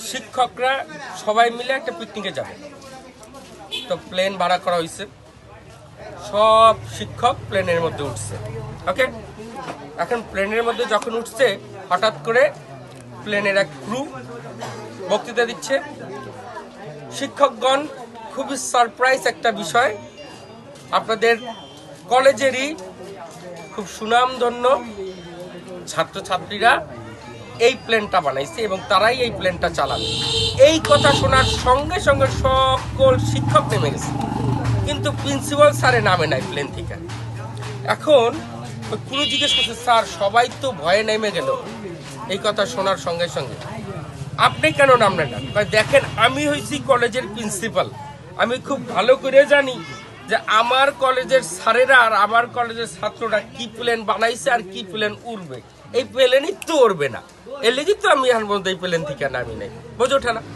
শিক্ষকরা সবাই মিলে একটা পিকনিকে যাবে। তো প্লেন ভাড়া করা হয়েছে, সব শিক্ষক প্লেনের মধ্যে উঠছে। ওকে, এখন প্লেনের মধ্যে যখন উঠছে, হঠাৎ করে প্লেনের এক ক্রু বক্তৃতা দিচ্ছে। শিক্ষকগণ খুবই সারপ্রাইজ একটা বিষয়, আপনাদের কলেজেরই খুব সুনামধন্য ছাত্রছাত্রীরা এই প্লেনটা বানাইছে এবং তারাই এই প্লেনটা চালাবে। এই কথা শোনার সঙ্গে সঙ্গে সকল শিক্ষক নেমে গেছে, কিন্তু প্রিন্সিপাল স্যারে নামে নাই প্লেন থেকে। এখন পুরো জিজ্ঞেস করছে, স্যার সবাই তো ভয়ে নেমে গেল এই কথা শোনার সঙ্গে সঙ্গে, আপনি কেন নামলেন না? দেখেন, আমি হয়েছি কলেজের প্রিন্সিপাল, আমি খুব ভালো করে জানি যে আমার কলেজের স্যারেরা আর আমার কলেজের ছাত্ররা কি প্লেন বানাইছে আর কি প্লেন উড়বে। এই প্লেনই তো উড়বে না, এর লেগে তো আমি এখন পর্যন্ত এই প্লেন থেকে নামি নাই। বোঝো ওঠে না?